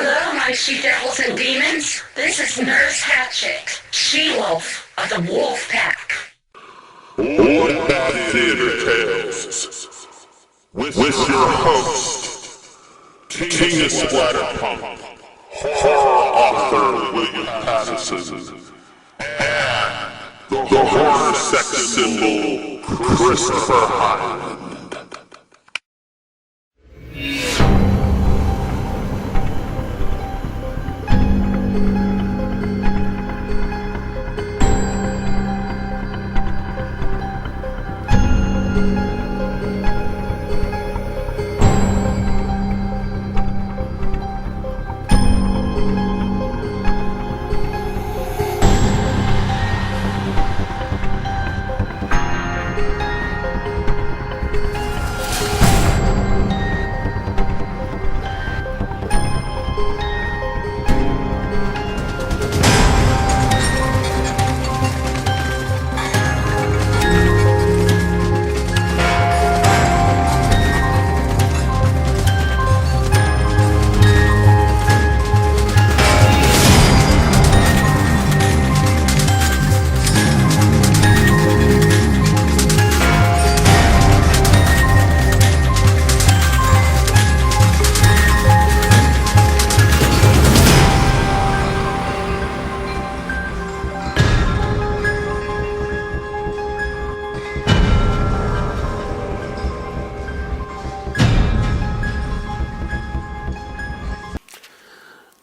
Hello, my she-devils and demons. This is Nurse Hatchet, she-wolf of the Wolf Pack. Bloodbath Theater Tales with your host, King of Splatterpunk, horror author William Pattison, and the horror sex symbol Christopher Hyland.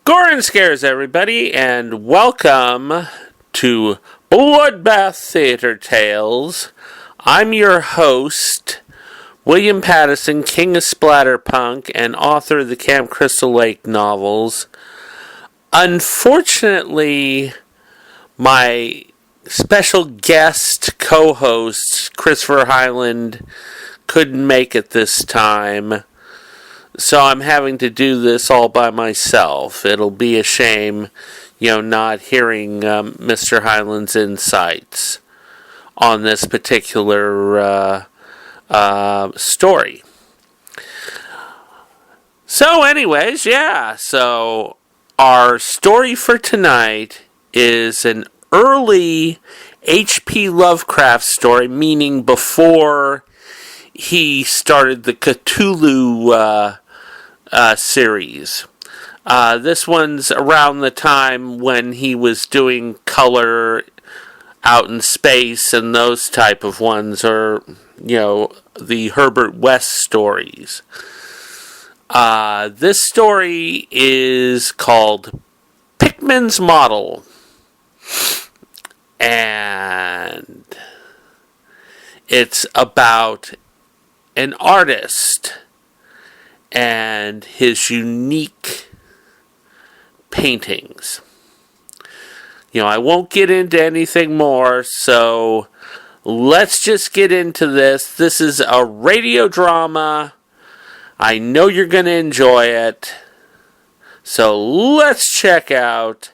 Gore scares everybody, and welcome to Bloodbath Theater Tales. I'm your host, William Pattison, King of Splatterpunk, and author of the Camp Crystal Lake novels. Unfortunately, my special guest co-host, Christopher Hyland, couldn't make it this time. So I'm having to do this all by myself. It'll be a shame, not hearing Mr. Hyland's insights on this particular story. So anyways, so our story for tonight is an early H.P. Lovecraft story, meaning before he started the Cthulhu series. This one's around the time when he was doing color out in space, and those type of ones are, the Herbert West stories. This story is called Pickman's Model, and it's about an artist and his unique paintings. I won't get into anything more, so let's just get into this. This is a radio drama. I know you're going to enjoy it. So let's check out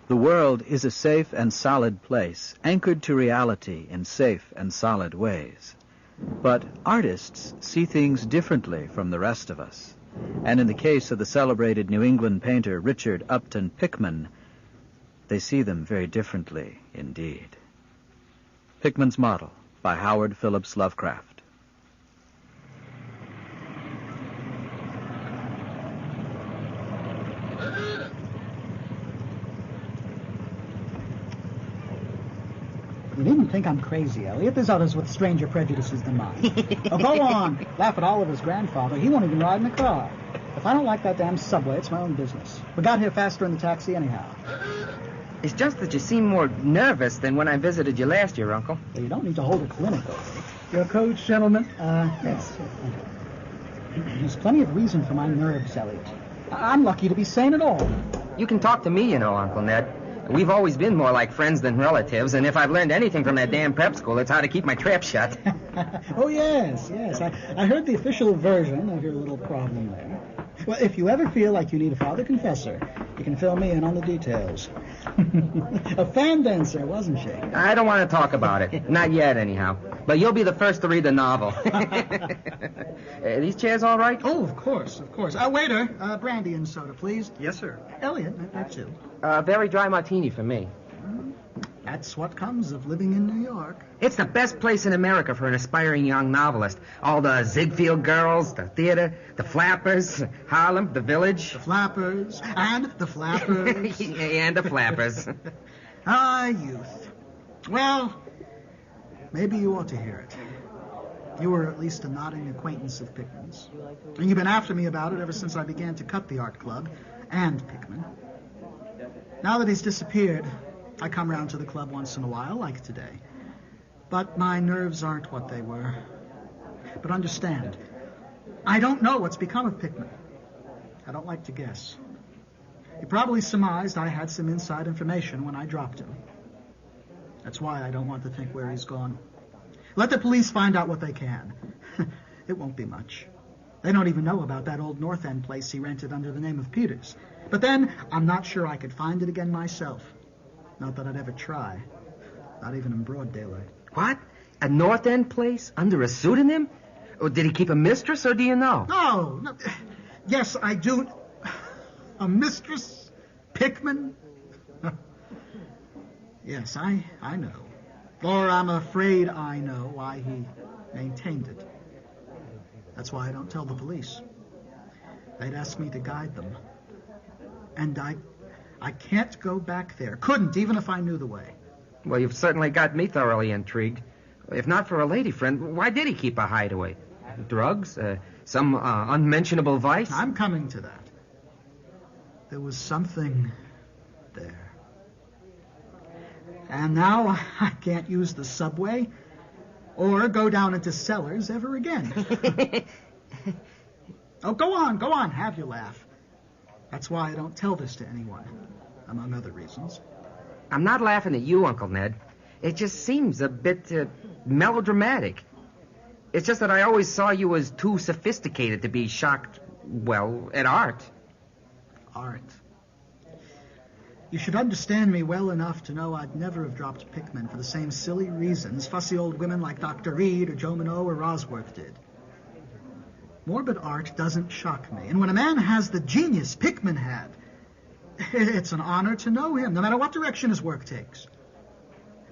The world is a safe and solid place, anchored to reality in safe and solid ways. But artists see things differently from the rest of us. And in the case of the celebrated New England painter Richard Upton Pickman, they see them very differently indeed. Pickman's Model by Howard Phillips Lovecraft. You needn't think I'm crazy, Elliot. There's others with stranger prejudices than mine. Oh, go on. Laugh at Oliver's grandfather. He won't even ride in the car. If I don't like that damn subway, it's my own business. We got here faster in the taxi anyhow. It's just that you seem more nervous than when I visited you last year, Uncle. Well, you don't need to hold a clinic over it. Your coach, gentlemen? Yes. There's plenty of reason for my nerves, Elliot. I'm lucky to be sane at all. You can talk to me, Uncle Ned. We've always been more like friends than relatives, and if I've learned anything from that damn prep school, it's how to keep my trap shut. Oh, yes. I heard the official version of your little problem there. Well, if you ever feel like you need a father confessor, You can fill me in on the details. A fan dancer, wasn't she? I don't want to talk about it. Not yet, anyhow. But you'll be the first to read the novel. These chairs all right? Oh, of course. Waiter, brandy and soda, please. Yes, sir. Elliot, that too. Very dry martini for me. That's what comes of living in New York. It's the best place in America for an aspiring young novelist. All the Ziegfeld girls, the theater, the flappers, Harlem, the village. The flappers, and the flappers. And the flappers. Ah, youth. Well, maybe you ought to hear it. You were at least a nodding acquaintance of Pickman's. And you've been after me about it ever since I began to cut the art club and Pickman. Now that he's disappeared, I come round to the club once in a while, like today. But my nerves aren't what they were. But understand, I don't know what's become of Pickman. I don't like to guess. You probably surmised I had some inside information when I dropped him. That's why I don't want to think where he's gone. Let the police find out what they can. It won't be much. They don't even know about that old North End place he rented under the name of Peters. But then, I'm not sure I could find it again myself. Not that I'd ever try. Not even in broad daylight. What? A North End place? Under a pseudonym? Or did he keep a mistress, or do you know? No. Yes, I do. A mistress? Pickman? Yes, I know. Or I'm afraid I know why he maintained it. That's why I don't tell the police. They'd ask me to guide them. And I can't go back there. Couldn't, even if I knew the way. Well, you've certainly got me thoroughly intrigued. If not for a lady friend, why did he keep a hideaway? Drugs? Some unmentionable vice? I'm coming to that. There was something there. And now I can't use the subway or go down into cellars ever again. Oh, go on, have your laugh. That's why I don't tell this to anyone, among other reasons. I'm not laughing at you, Uncle Ned. It just seems a bit melodramatic. It's just that I always saw you as too sophisticated to be shocked, well, at art. Art. You should understand me well enough to know I'd never have dropped Pickman for the same silly reasons fussy old women like Dr. Reed or Joe Minot or Rosworth did. Morbid art doesn't shock me. And when a man has the genius Pickman had, it's an honor to know him, no matter what direction his work takes.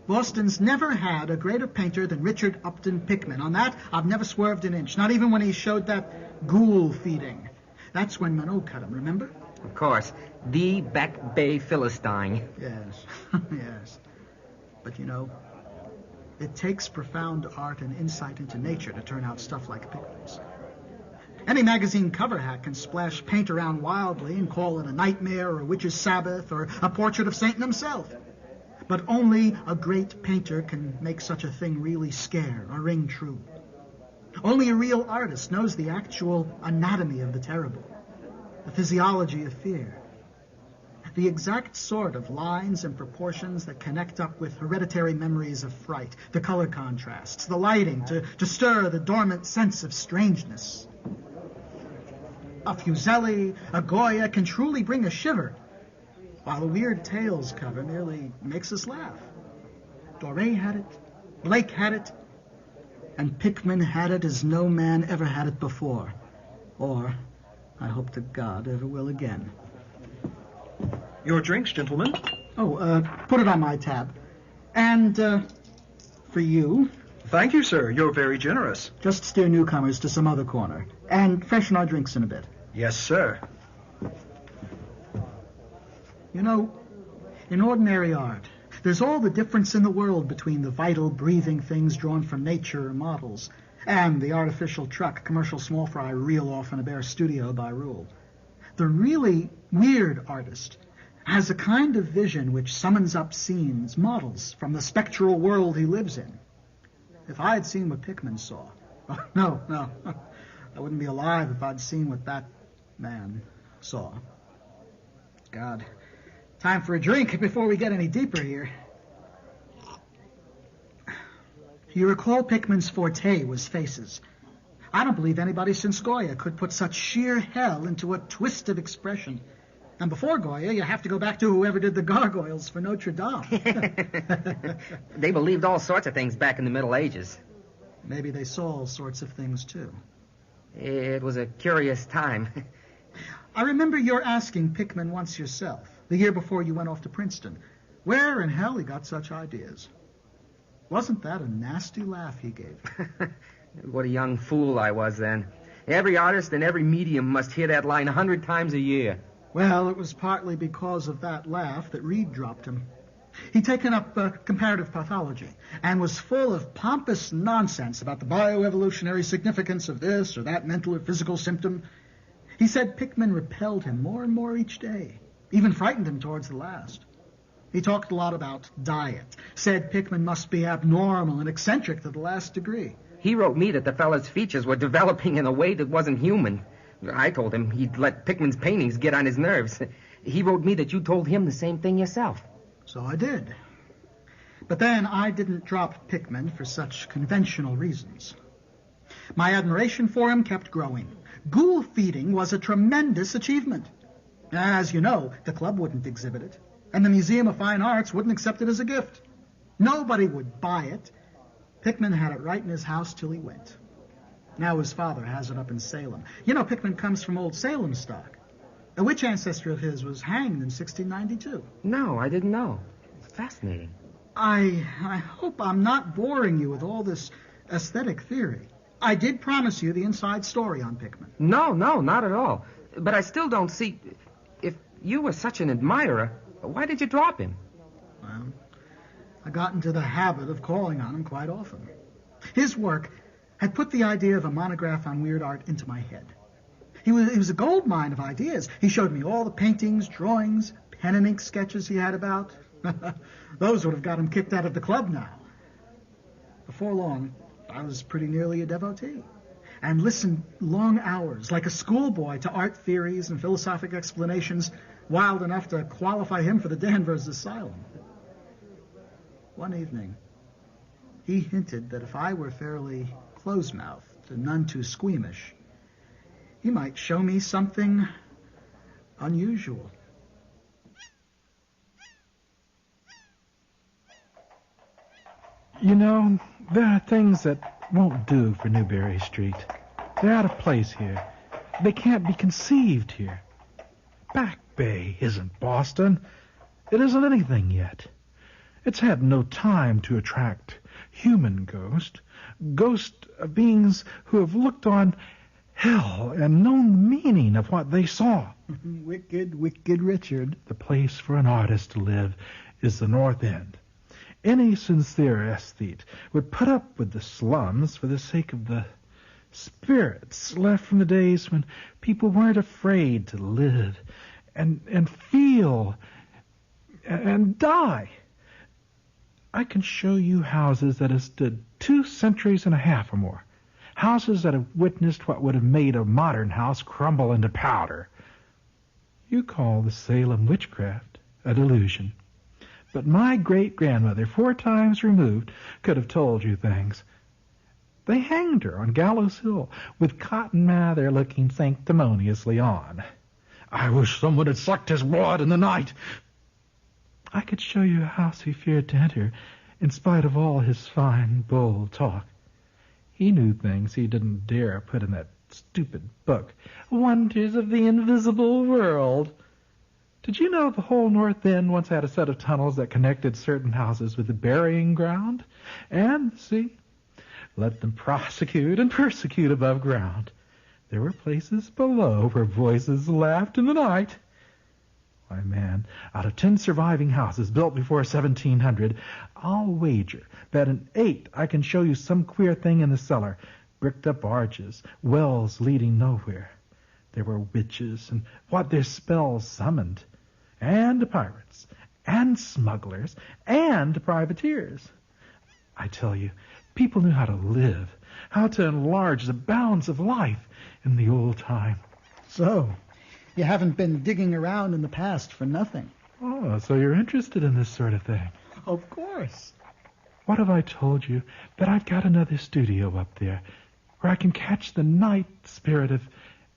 Boston's never had a greater painter than Richard Upton Pickman. On that, I've never swerved an inch, not even when he showed that ghoul feeding. That's when Minot cut him, remember? Of course. The Back Bay Philistine. Yes, yes. But you know, it takes profound art and insight into nature to turn out stuff like Pickman's. Any magazine cover hack can splash paint around wildly and call it a nightmare or a witch's Sabbath or a portrait of Satan himself. But only a great painter can make such a thing really scare or ring true. Only a real artist knows the actual anatomy of the terrible, the physiology of fear, the exact sort of lines and proportions that connect up with hereditary memories of fright, the color contrasts, the lighting to stir the dormant sense of strangeness. A Fuseli, a Goya can truly bring a shiver, while a Weird Tales cover merely makes us laugh. Doré had it, Blake had it, and Pickman had it as no man ever had it before. Or, I hope to God, ever will again. Your drinks, gentlemen. Oh, put it on my tab. And, for you... Thank you, sir. You're very generous. Just steer newcomers to some other corner. And freshen our drinks in a bit. Yes, sir. You know, in ordinary art, there's all the difference in the world between the vital, breathing things drawn from nature or models and the artificial truck commercial small fry reel off in a bare studio by rule. The really weird artist has a kind of vision which summons up scenes, models, from the spectral world he lives in. If I had seen what Pickman saw... Oh, no. I wouldn't be alive if I'd seen what that man saw. God. Time for a drink before we get any deeper here. You recall Pickman's forte was faces. I don't believe anybody since Goya could put such sheer hell into a twist of expression. And before Goya, you have to go back to whoever did the gargoyles for Notre Dame. They believed all sorts of things back in the Middle Ages. Maybe they saw all sorts of things, too. It was a curious time. I remember your asking Pickman once yourself, the year before you went off to Princeton, where in hell he got such ideas. Wasn't that a nasty laugh he gave? What a young fool I was then. Every artist and every medium must hear that line 100 times a year. Well, it was partly because of that laugh that Reed dropped him. He'd taken up comparative pathology and was full of pompous nonsense about the bioevolutionary significance of this or that mental or physical symptom. He said Pickman repelled him more and more each day, even frightened him towards the last. He talked a lot about diet, said Pickman must be abnormal and eccentric to the last degree. He wrote me that the fella's features were developing in a way that wasn't human. I told him he'd let Pickman's paintings get on his nerves. He wrote me that you told him the same thing yourself. So I did. But then I didn't drop Pickman for such conventional reasons. My admiration for him kept growing. Ghoul feeding was a tremendous achievement. As you know, the club wouldn't exhibit it, and the Museum of Fine Arts wouldn't accept it as a gift. Nobody would buy it. Pickman had it right in his house till he went. Now his father has it up in Salem. You know, Pickman comes from old Salem stock. A witch ancestor of his was hanged in 1692. No, I didn't know. It's fascinating. I hope I'm not boring you with all this aesthetic theory. I did promise you the inside story on Pickman. No, not at all. But I still don't see... If you were such an admirer, why did you drop him? Well, I got into the habit of calling on him quite often. His work had put the idea of a monograph on weird art into my head. He was a gold mine of ideas. He showed me all the paintings, drawings, pen and ink sketches he had about. Those would have got him kicked out of the club now. Before long, I was pretty nearly a devotee and listened long hours like a schoolboy to art theories and philosophic explanations wild enough to qualify him for the Danvers Asylum. One evening, he hinted that if I were fairly close-mouthed and none too squeamish, he might show me something unusual. You know, there are things that won't do for Newberry Street. They're out of place here. They can't be conceived here. Back Bay isn't Boston. It isn't anything yet. It's had no time to attract human ghosts of beings who have looked on hell and known the meaning of what they saw. Wicked, wicked Richard. The place for an artist to live is the North End. Any sincere aesthete would put up with the slums for the sake of the spirits left from the days when people weren't afraid to live and feel and die. I can show you houses that have stood 2 centuries and a half or more. Houses that have witnessed what would have made a modern house crumble into powder. You call the Salem witchcraft a delusion. But my great-grandmother, 4 times removed, could have told you things. They hanged her on Gallows Hill, with Cotton Mather looking sanctimoniously on. I wish someone had sucked his blood in the night. I could show you a house he feared to enter, in spite of all his fine, bold talk. He knew things he didn't dare put in that stupid book, Wonders of the Invisible World. Did you know the whole North End once had a set of tunnels that connected certain houses with the burying ground? And, see, let them prosecute and persecute above ground. There were places below where voices laughed in the night. Why, man, out of 10 surviving houses built before 1700, I'll wager that in 8 I can show you some queer thing in the cellar. Bricked up arches, wells leading nowhere. There were witches and what their spells summoned, and pirates, and smugglers, and privateers. I tell you, people knew how to live, how to enlarge the bounds of life in the old time. So, you haven't been digging around in the past for nothing. Oh, so you're interested in this sort of thing? Of course. What have I told you? That I've got another studio up there where I can catch the night spirit of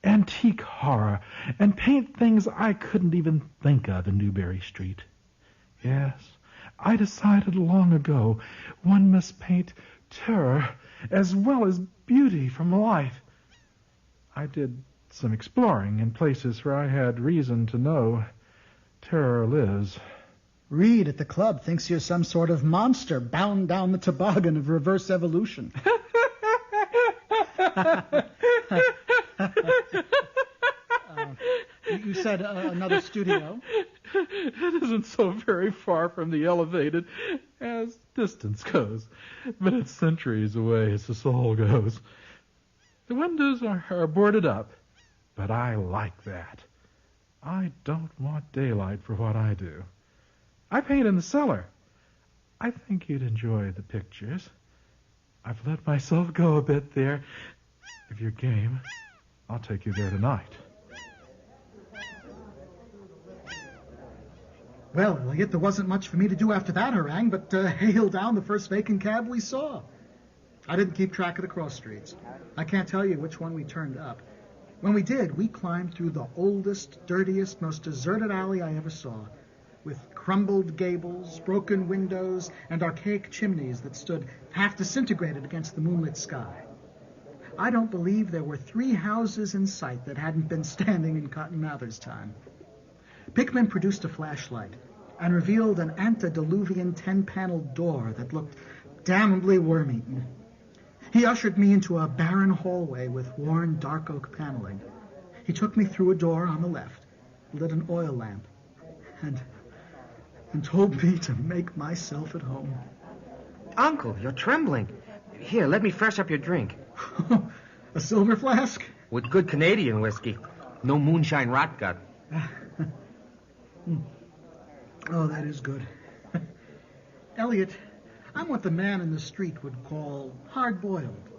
antique horror and paint things I couldn't even think of in Newbury Street. Yes, I decided long ago one must paint terror as well as beauty from life. I did some exploring in places where I had reason to know terror lives. Reed at the club thinks you're some sort of monster bound down the toboggan of reverse evolution. You said another studio? It isn't so very far from the elevated as distance goes, but it's centuries away as the soul goes. The windows are boarded up, but I like that. I don't want daylight for what I do. I paint in the cellar. I think you'd enjoy the pictures. I've let myself go a bit there. If you're game, I'll take you there tonight. Well, Elliot, there wasn't much for me to do after that harangue but hail down the first vacant cab we saw. I didn't keep track of the cross streets. I can't tell you which one we turned up. When we did, we climbed through the oldest, dirtiest, most deserted alley I ever saw, with crumbled gables, broken windows, and archaic chimneys that stood half disintegrated against the moonlit sky. I don't believe there were 3 houses in sight that hadn't been standing in Cotton Mather's time. Pickman produced a flashlight and revealed an antediluvian 10-paneled door that looked damnably worm-eaten. He ushered me into a barren hallway with worn dark oak paneling. He took me through a door on the left, lit an oil lamp, and told me to make myself at home. Uncle, you're trembling. Here, let me fresh up your drink. A silver flask? With good Canadian whiskey. No moonshine rot gut. Oh, that is good. Elliot, I'm what the man in the street would call hard-boiled.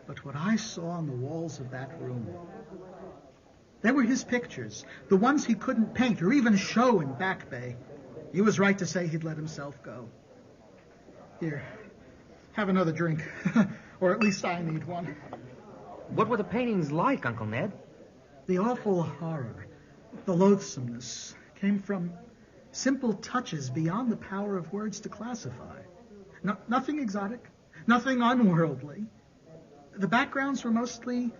But what I saw on the walls of that room, they were his pictures, the ones he couldn't paint or even show in Back Bay. He was right to say he'd let himself go. Here, have another drink. Or at least I need one. What were the paintings like, Uncle Ned? The awful horror, the loathsomeness, came from simple touches beyond the power of words to classify. Nothing exotic, nothing unworldly. The backgrounds were mostly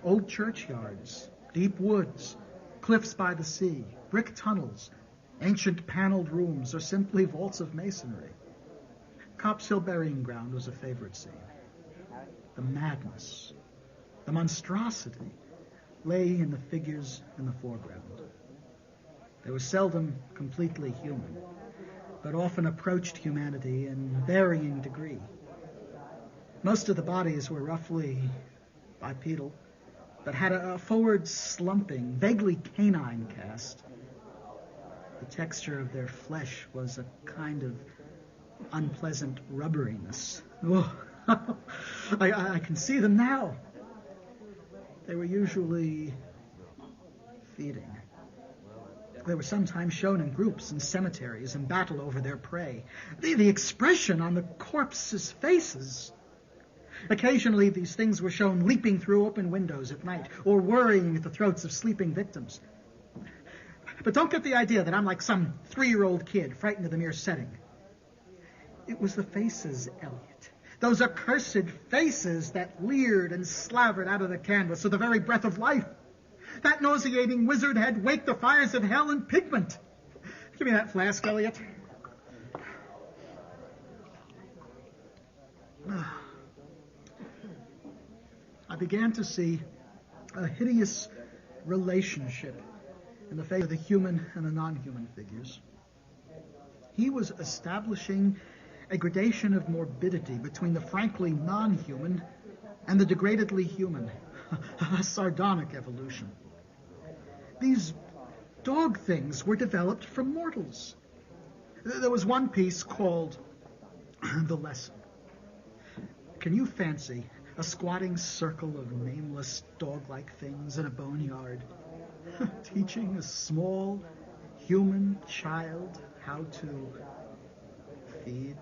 old churchyards, deep woods, cliffs by the sea, brick tunnels, ancient paneled rooms, or simply vaults of masonry. Copp's Hill Burying Ground was a favorite scene. The madness, the monstrosity, lay in the figures in the foreground. They were seldom completely human, but often approached humanity in varying degree. Most of the bodies were roughly bipedal, but had a forward slumping, vaguely canine cast. The texture of their flesh was a kind of unpleasant rubberiness. Oh, I can see them now. They were usually feeding. They were sometimes shown in groups in cemeteries in battle over their prey. The expression on the corpses' faces. Occasionally, these things were shown leaping through open windows at night or worrying at the throats of sleeping victims. But don't get the idea that I'm like some 3-year-old kid frightened of the mere setting. It was the faces, Elliot. Those accursed faces that leered and slavered out of the canvas with the very breath of life. That nauseating wizard had waked the fires of hell in pigment. Give me that flask, Elliot. I began to see a hideous relationship in the face of the human and the non-human figures. He was establishing a gradation of morbidity between the frankly non-human and the degradedly human, a sardonic evolution. These dog things were developed from mortals. There was one piece called The Lesson. Can you fancy a squatting circle of nameless dog-like things in a boneyard, teaching a small human child how to feed?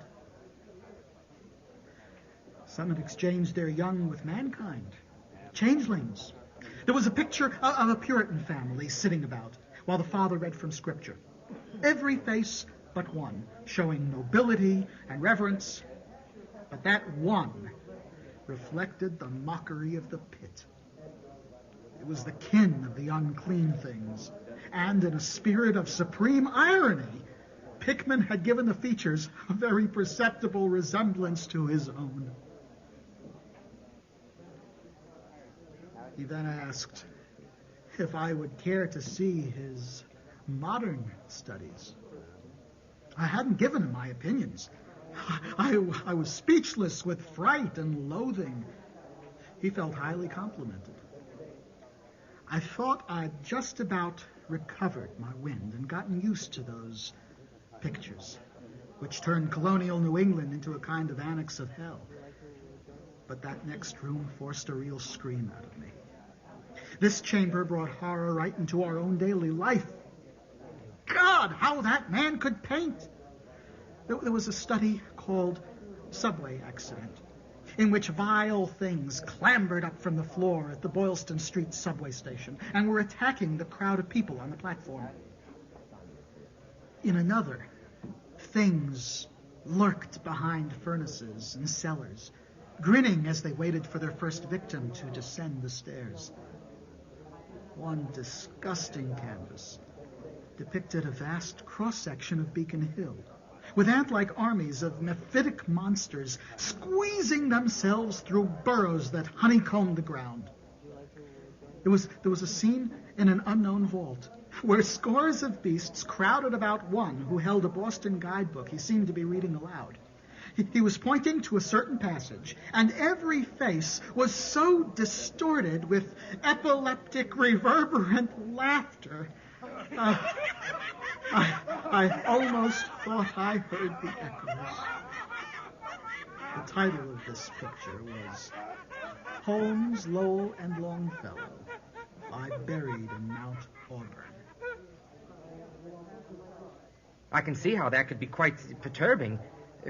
Some had exchanged their young with mankind, changelings. There was a picture of a Puritan family sitting about while the father read from Scripture. Every face but one, showing nobility and reverence. But that one reflected the mockery of the pit. It was the kin of the unclean things. And in a spirit of supreme irony, Pickman had given the features a very perceptible resemblance to his own. He then asked if I would care to see his modern studies. I hadn't given him my opinions. I was speechless with fright and loathing. He felt highly complimented. I thought I'd just about recovered my wind and gotten used to those pictures, which turned colonial New England into a kind of annex of hell. But that next room forced a real scream out of me. This chamber brought horror right into our own daily life. God, how that man could paint! There was a study called Subway Accident, in which vile things clambered up from the floor at the Boylston Street subway station and were attacking the crowd of people on the platform. In another, things lurked behind furnaces and cellars, grinning as they waited for their first victim to descend the stairs. One disgusting canvas depicted a vast cross-section of Beacon Hill, with ant-like armies of mephitic monsters squeezing themselves through burrows that honeycombed the ground. There was a scene in an unknown vault where scores of beasts crowded about one who held a Boston guidebook he seemed to be reading aloud. He was pointing to a certain passage, and every face was so distorted with epileptic, reverberant laughter. I almost thought I heard the echoes. The title of this picture was Holmes, Lowell, and Longfellow lie buried in Mount Auburn. I can see how that could be quite perturbing.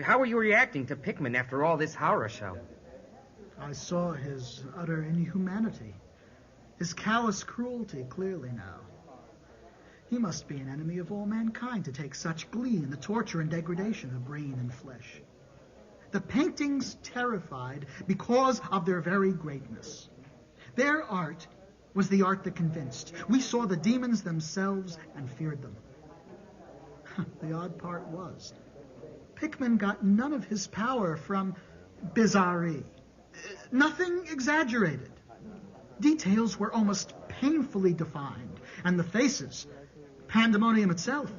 How were you reacting to Pickman after all this horror show? I saw his utter inhumanity, his callous cruelty clearly now. He must be an enemy of all mankind to take such glee in the torture and degradation of brain and flesh. The paintings terrified because of their very greatness. Their art was the art that convinced. We saw the demons themselves and feared them. The odd part was, Pickman got none of his power from bizarrerie. Nothing exaggerated. Details were almost painfully defined, and the faces, pandemonium itself.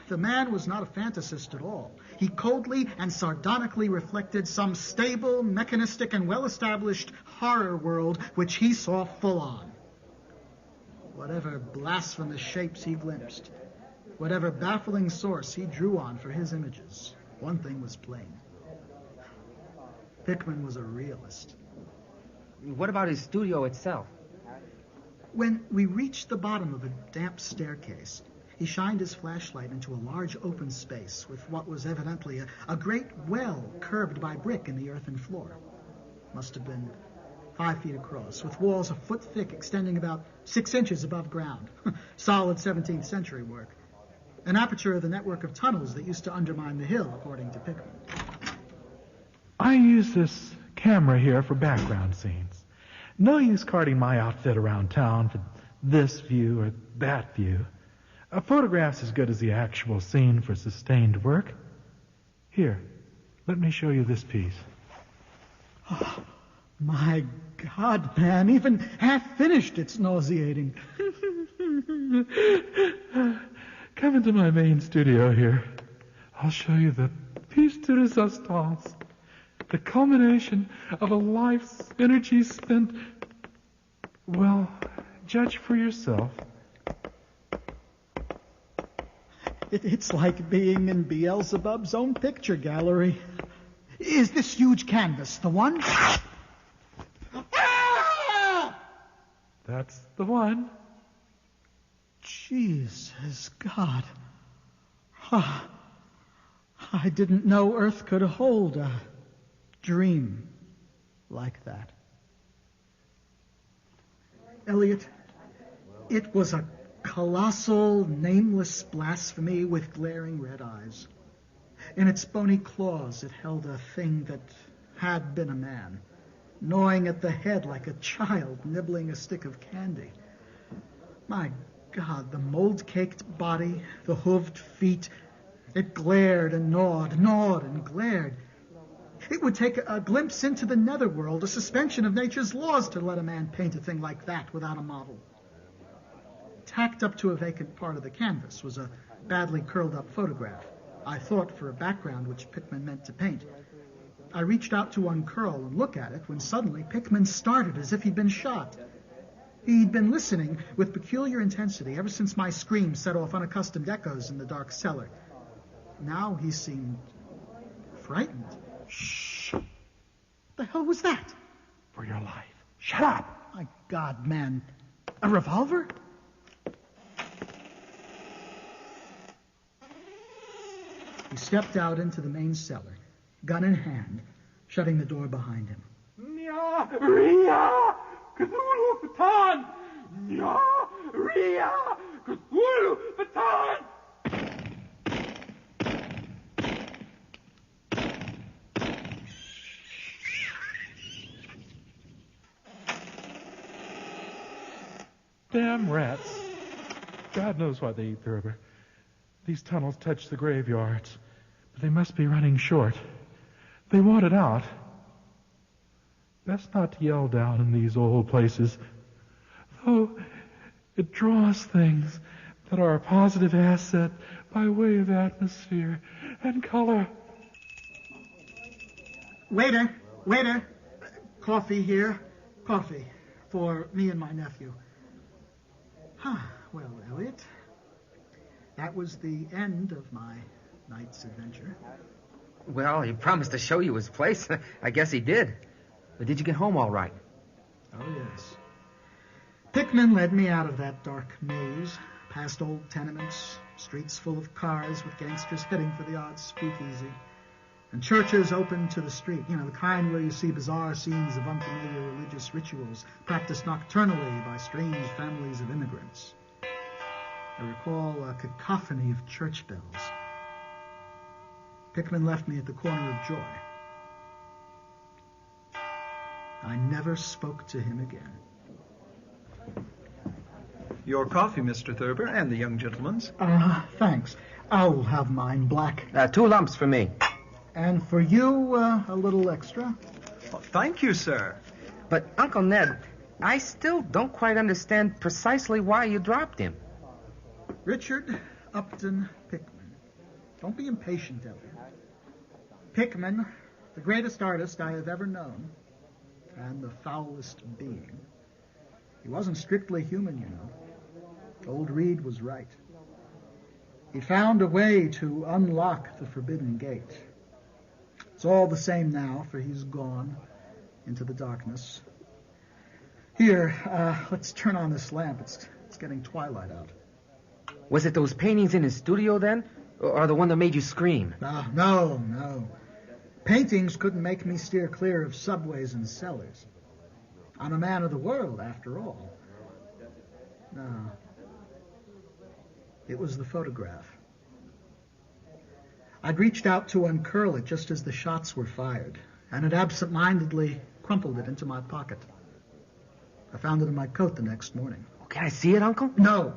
The man was not a fantasist at all. He coldly and sardonically reflected some stable, mechanistic, and well-established horror world which he saw full on. Whatever blasphemous shapes he glimpsed, whatever baffling source he drew on for his images, one thing was plain. Pickman was a realist. What about his studio itself? When we reached the bottom of a damp staircase, he shined his flashlight into a large open space with what was evidently a great well curbed by brick in the earthen floor. Must have been 5 feet across, with walls a foot thick extending about 6 inches above ground. Solid 17th century work. An aperture of the network of tunnels that used to undermine the hill, according to Pickman. I use this camera here for background scenes. No use carting my outfit around town for this view or that view. A photograph's as good as the actual scene for sustained work. Here, let me show you this piece. Oh, my God, man, even half finished, it's nauseating. Come into my main studio here. I'll show you the piece de resistance. The culmination of a life's energy spent... Well, judge for yourself. It's like being in Beelzebub's own picture gallery. Is this huge canvas the one? That's the one. Jesus, God. I didn't know Earth could hold a dream like that. Elliot, it was a colossal, nameless blasphemy with glaring red eyes. In its bony claws, it held a thing that had been a man, gnawing at the head like a child nibbling a stick of candy. My God, the mold-caked body, the hooved feet, it glared and gnawed and glared. It would take a glimpse into the netherworld, a suspension of nature's laws, to let a man paint a thing like that without a model. Tacked up to a vacant part of the canvas was a badly curled-up photograph, I thought for a background which Pickman meant to paint. I reached out to uncurl and look at it when suddenly Pickman started as if he'd been shot. He'd been listening with peculiar intensity ever since my scream set off unaccustomed echoes in the dark cellar. Now he seemed frightened. Shh. The hell was that? For your life. Shut up. My God, man. A revolver? He stepped out into the main cellar, gun in hand, shutting the door behind him. Nya, Ria, Cthulhu, Patan! Nya, Ria, Cthulhu, Patan! Damn rats. God knows why they eat the river. These tunnels touch the graveyards, but they must be running short. They want it out. Best not to yell down in these old places, though it draws things that are a positive asset by way of atmosphere and color. Waiter, coffee here. Coffee for me and my nephew. Well, Elliot, that was the end of my night's adventure. Well, he promised to show you his place. I guess he did. But did you get home all right? Oh, yes. Pickman led me out of that dark maze, past old tenements, streets full of cars with gangsters heading for the odd speakeasy, and churches open to the street, you know, the kind where you see bizarre scenes of unfamiliar religious rituals practiced nocturnally by strange families of immigrants. I recall a cacophony of church bells. Pickman left me at the corner of Joy. I never spoke to him again. Your coffee, Mr. Thurber, and the young gentleman's. Thanks. I'll have mine black. 2 lumps for me. And for you, a little extra. Oh, thank you, sir. But, Uncle Ned, I still don't quite understand precisely why you dropped him. Richard Upton Pickman. Don't be impatient, Elliot. Pickman, the greatest artist I have ever known, and the foulest being. He wasn't strictly human, you know. Old Reed was right. He found a way to unlock the forbidden gate. It's all the same now, for he's gone into the darkness. Here, let's turn on this lamp. It's getting twilight out. Was it those paintings in his studio, then? Or the one that made you scream? No. Paintings couldn't make me steer clear of subways and cellars. I'm a man of the world, after all. No. It was the photograph. I'd reached out to uncurl it just as the shots were fired, and had absent-mindedly crumpled it into my pocket. I found it in my coat the next morning. Oh, can I see it, Uncle? No.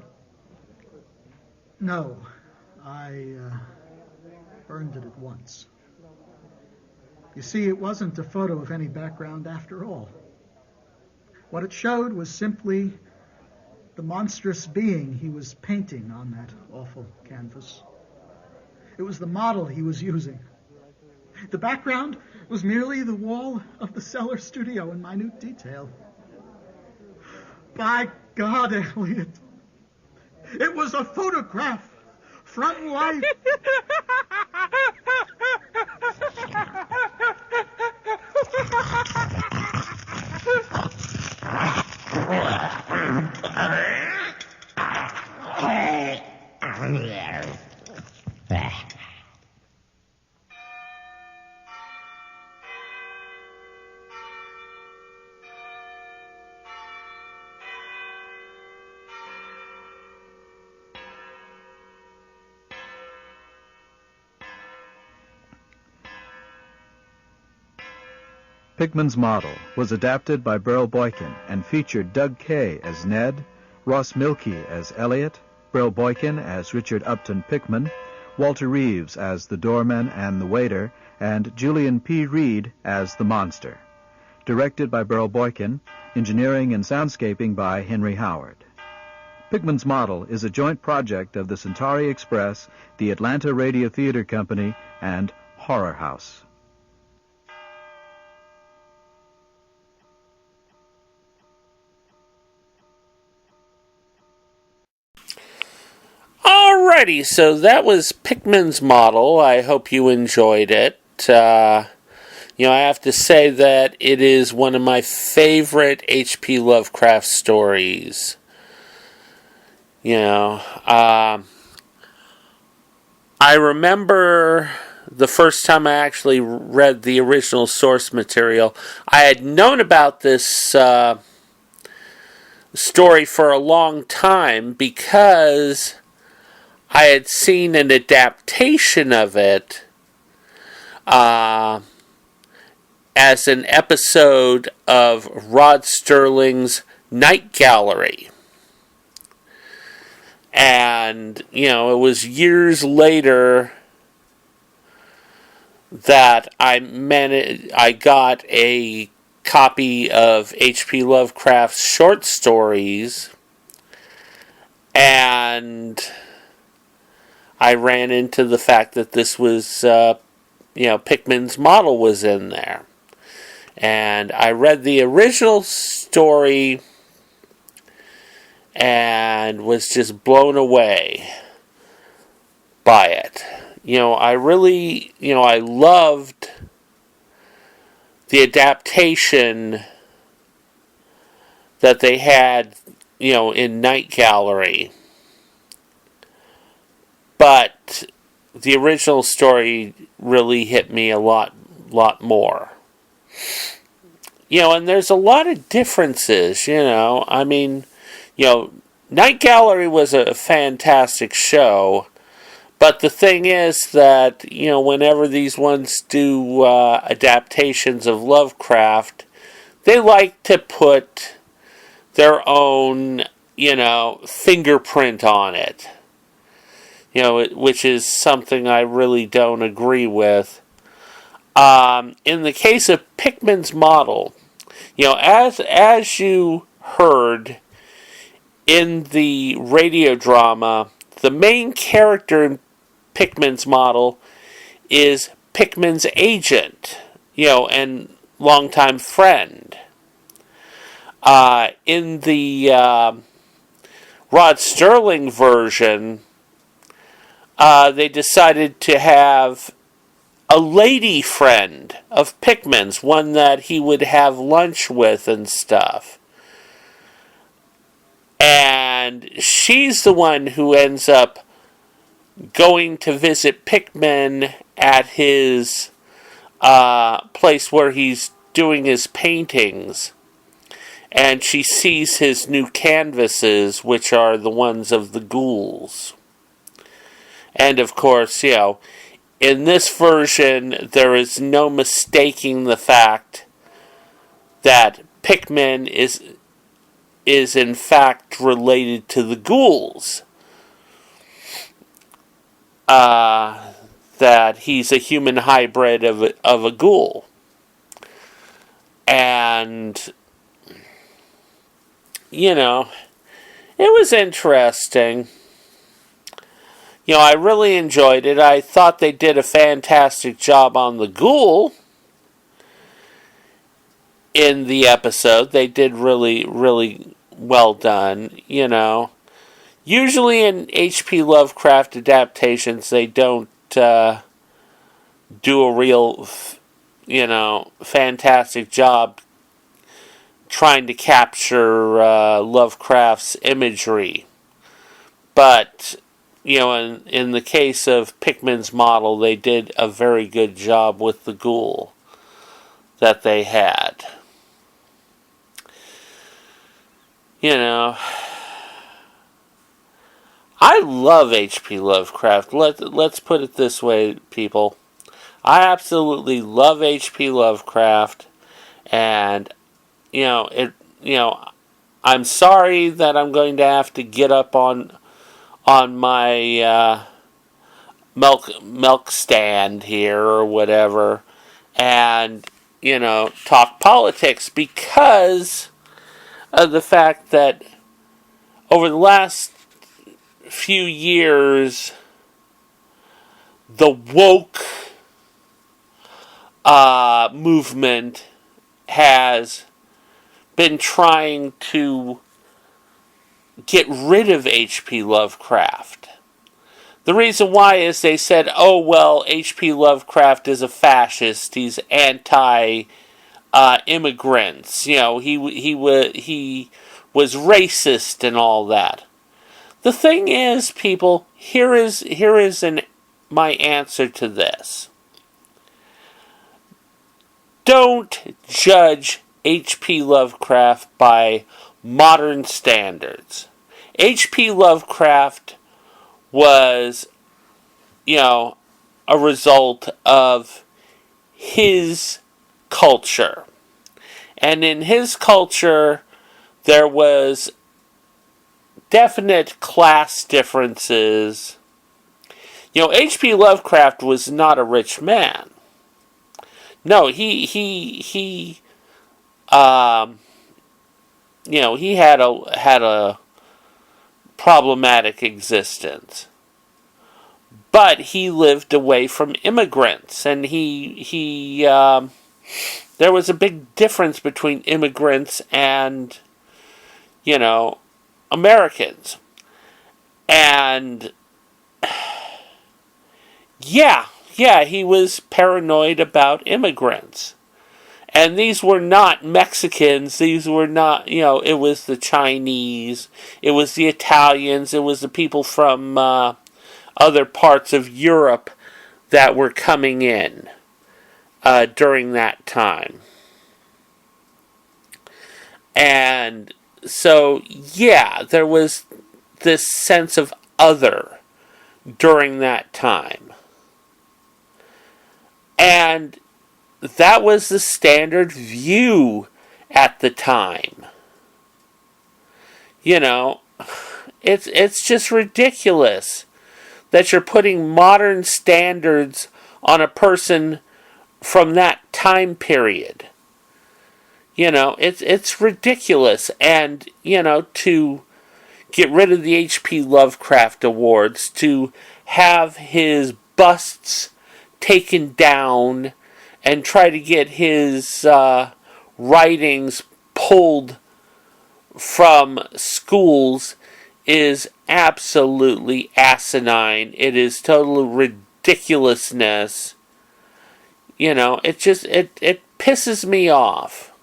I burned it at once. You see, it wasn't a photo of any background after all. What it showed was simply the monstrous being he was painting on that awful canvas. It was the model he was using. The background was merely the wall of the cellar studio in minute detail. By God, Elliot, it was a photograph from life. Pickman's Model was adapted by Beryl Boykin and featured Doug Kay as Ned, Ross Milkey as Elliot, Beryl Boykin as Richard Upton Pickman, Walter Reeves as the doorman and the waiter, and Julian P. Reed as the monster. Directed by Beryl Boykin, engineering and soundscaping by Henry Howard. Pickman's Model is a joint project of the Centauri Express, the Atlanta Radio Theater Company, and Horror House. Alrighty, so that was Pickman's Model. I hope you enjoyed it. I have to say that it is one of my favorite H.P. Lovecraft stories. I remember the first time I actually read the original source material. I had known about this story for a long time because I had seen an adaptation of it as an episode of Rod Serling's Night Gallery. And, it was years later that I got a copy of H.P. Lovecraft's short stories, and I ran into the fact that this was, Pickman's Model was in there. And I read the original story and was just blown away by it. I really, I loved the adaptation that they had, in Night Gallery. But the original story really hit me a lot more. And there's a lot of differences, Night Gallery was a fantastic show, but the thing is that, whenever these ones do adaptations of Lovecraft, they like to put their own, fingerprint on it. Which is something I really don't agree with. In the case of Pickman's Model, as you heard in the radio drama, the main character in Pickman's Model is Pickman's agent, and longtime friend. In the Rod Serling version, they decided to have a lady friend of Pickman's, one that he would have lunch with and stuff. And she's the one who ends up going to visit Pickman at his place where he's doing his paintings. And she sees his new canvases, which are the ones of the ghouls. And of course, in this version, there is no mistaking the fact that Pickman is in fact related to the ghouls. That he's a human hybrid of a ghoul. And, it was interesting. I really enjoyed it. I thought they did a fantastic job on the ghoul in the episode. They did really, really well done, Usually in H.P. Lovecraft adaptations, they don't do a real, fantastic job trying to capture Lovecraft's imagery. But in the case of Pickman's Model, they did a very good job with the ghoul that they had. I love H.P. Lovecraft. Let's put it this way, people. I absolutely love H.P. Lovecraft, And, I'm sorry that I'm going to have to get up on my milk stand here or whatever and, talk politics because of the fact that over the last few years, the woke movement has been trying to get rid of H.P. Lovecraft. The reason why is they said, oh, well, H.P. Lovecraft is a fascist. He's anti-immigrants. He was racist and all that. The thing is, people, here is my answer to this. Don't judge H.P. Lovecraft by modern standards. H.P. Lovecraft was, a result of his culture. And in his culture, there was definite class differences. H.P. Lovecraft was not a rich man. No, he had a problematic existence. But he lived away from immigrants, and there was a big difference between immigrants and, Americans. And yeah, he was paranoid about immigrants. And these were not Mexicans, these were not, it was the Chinese, it was the Italians, it was the people from other parts of Europe that were coming in during that time. And so, yeah, there was this sense of other during that time. And that was the standard view at the time. It's just ridiculous that you're putting modern standards on a person from that time period. It's ridiculous. And, to get rid of the H.P. Lovecraft Awards, to have his busts taken down and try to get his writings pulled from schools is absolutely asinine. It is total ridiculousness. It pisses me off.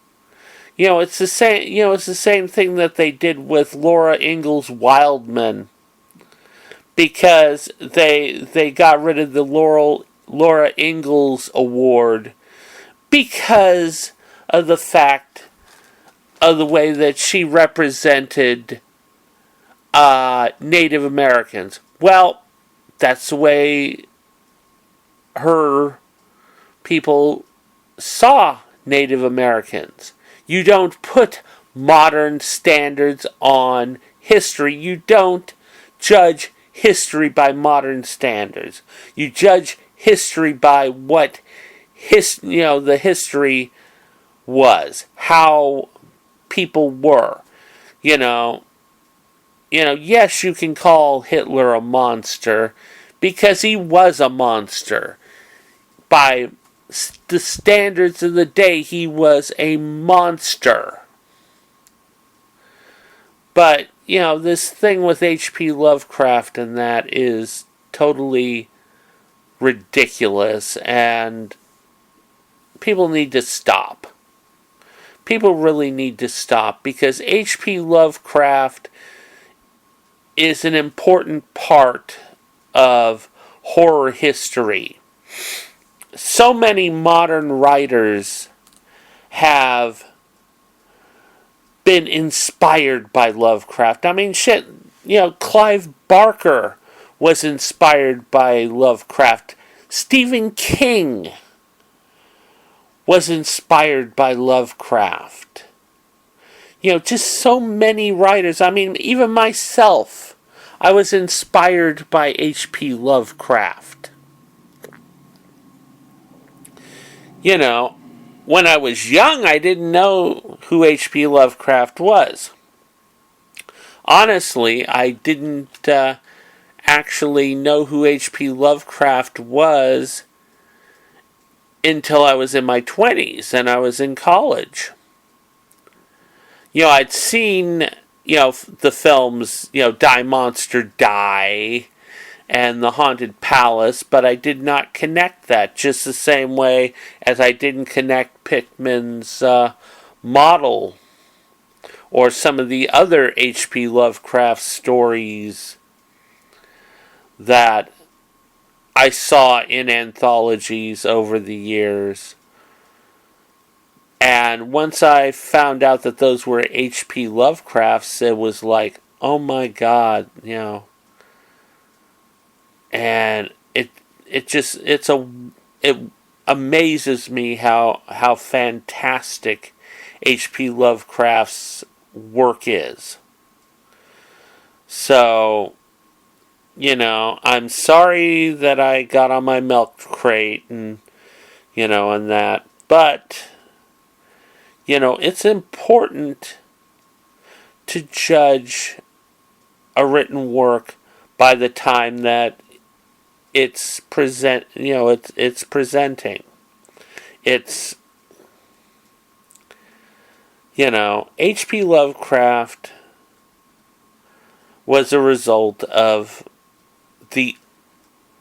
It's the same thing that they did with Laura Ingalls Wildman, because they got rid of the Laura Ingalls Award because of the fact of the way that she represented Native Americans. Well, that's the way her people saw Native Americans. You don't put modern standards on history. You don't judge history by modern standards. You judge history by what the history was, how people were. Yes, you can call Hitler a monster because he was a monster. By the standards of the day, he was a monster. But, this thing with H.P. Lovecraft and that is totally ridiculous, and people need to stop. People really need to stop, because H.P. Lovecraft is an important part of horror history. So many modern writers have been inspired by Lovecraft. I mean, Clive Barker was inspired by Lovecraft. Stephen King was inspired by Lovecraft. You know, just so many writers. I mean, even myself, I was inspired by H.P. Lovecraft. You know, when I was young, I didn't know who H.P. Lovecraft was. Honestly, I didn't actually know who H.P. Lovecraft was until I was in my 20s and I was in college. You know, I'd seen, you know, the films, you know, Die Monster Die and The Haunted Palace, but I did not connect that, just the same way as I didn't connect Pickman's Model or some of the other H.P. Lovecraft stories that I saw in anthologies over the years. And once I found out that those were H.P. Lovecrafts, it was like, oh my God, you know. And it amazes me how fantastic H.P. Lovecraft's work is. So, you know, I'm sorry that I got on my milk crate and, you know, and that, but, you know, it's important to judge a written work by the time that it's it's presenting. It's, you know, H.P. Lovecraft was a result of the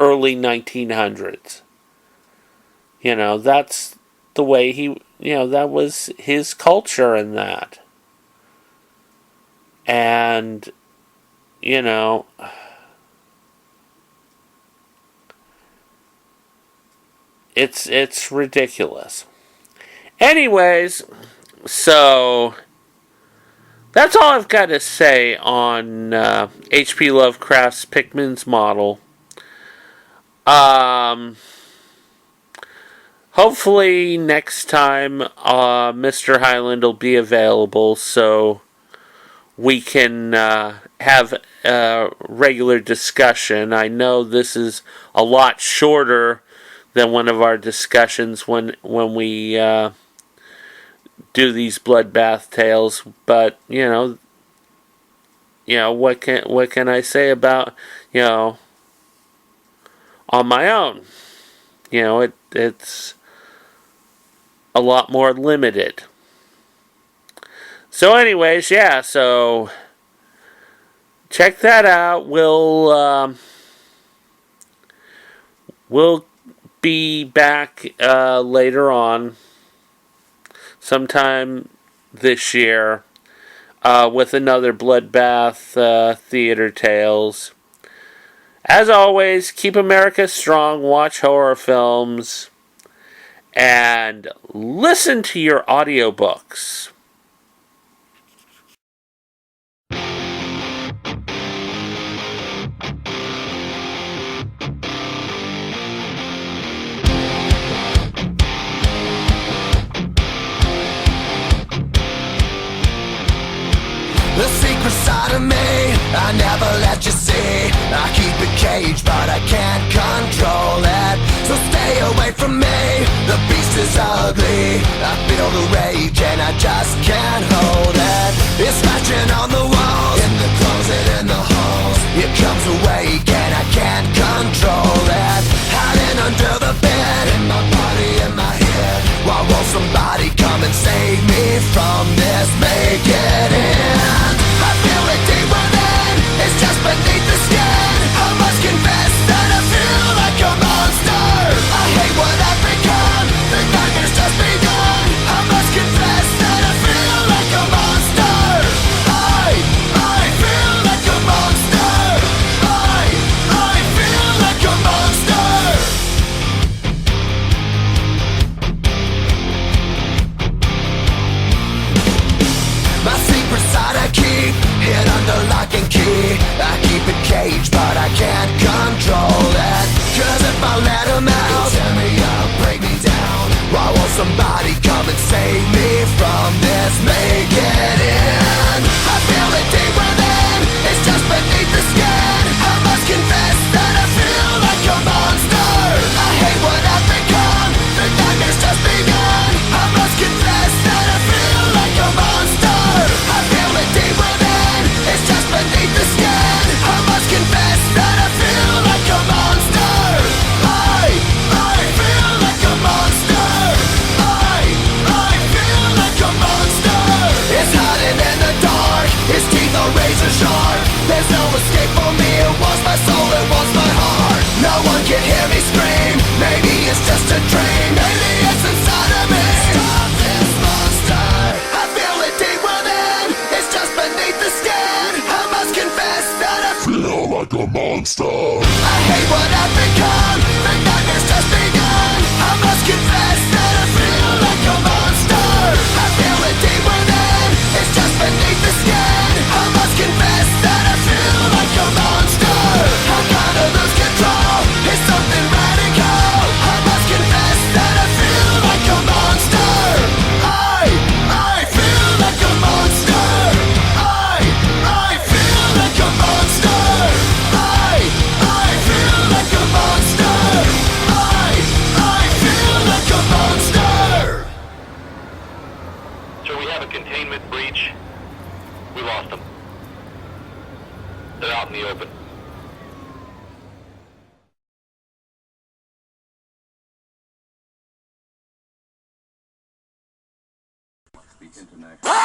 early 1900s. You know, that's the way that was his culture and that. And, you know, it's ridiculous. Anyways, so that's all I've got to say on H.P. Lovecraft's Pickman's Model. Hopefully next time Mr. Highland will be available so we can have a regular discussion. I know this is a lot shorter than one of our discussions when we do these Bloodbath tales, but you know what can I say about, you know, on my own? You know, it's a lot more limited. So anyways, yeah, so check that out. We'll be back later on sometime this year with another Bloodbath Theater Tales. As always, keep America strong, watch horror films, and listen to your audiobooks. The secret side of me, I never let you see. I keep it caged, but I can't control it. So stay away from me, the beast is ugly. I feel the rage and I just can't hold it. It's scratching on the walls, in the closet, in the halls. It comes awake and I can't control it. Hiding under the bed, in my body, in my head. Why won't somebody come and save me from this? Make it end. I feel it deep within, it's just beneath the skin. I must confess that I feel like a monster. I hate what I've become, the nightmare's just begun. I must confess that I feel like a monster. I feel like a monster. I feel like a monster. My secret side I keep hid under lock and key. I keep it caged, but I can't control it. Cause if I let him out, he'll tear me up, break me down. Why won't somebody save me from this, make it in. I feel it deep within, it's just beneath the skin. I must confess that I feel like a monster. I hate what I've become, the nightmare's just begun. I must confess that I feel like a monster. I feel it deep within, it's just beneath the skin. I must confess that I feel like a monster. I feel like a monster. I feel like a monster. It's hiding in the dark, its teeth are razor sharp. There's no escape for me, it wants my soul, it wants my heart. No one can hear me scream, maybe it's just a dream. Maybe it's inside of me. Stop this monster. I feel it deep within, it's just beneath the skin. I must confess that I feel like a monster. I hate what I've become, the nightmare's just begun. I must confess that I feel like a monster. I feel it deep within, it's just beneath the skin. I must confess that I feel like a monster. I gotta lose control, it's something radical. I must confess that I feel like a monster. I feel like a monster. I feel like a monster. I feel like a monster. I feel like a monster. So we have a containment breach. We lost them. They're out in the open. The international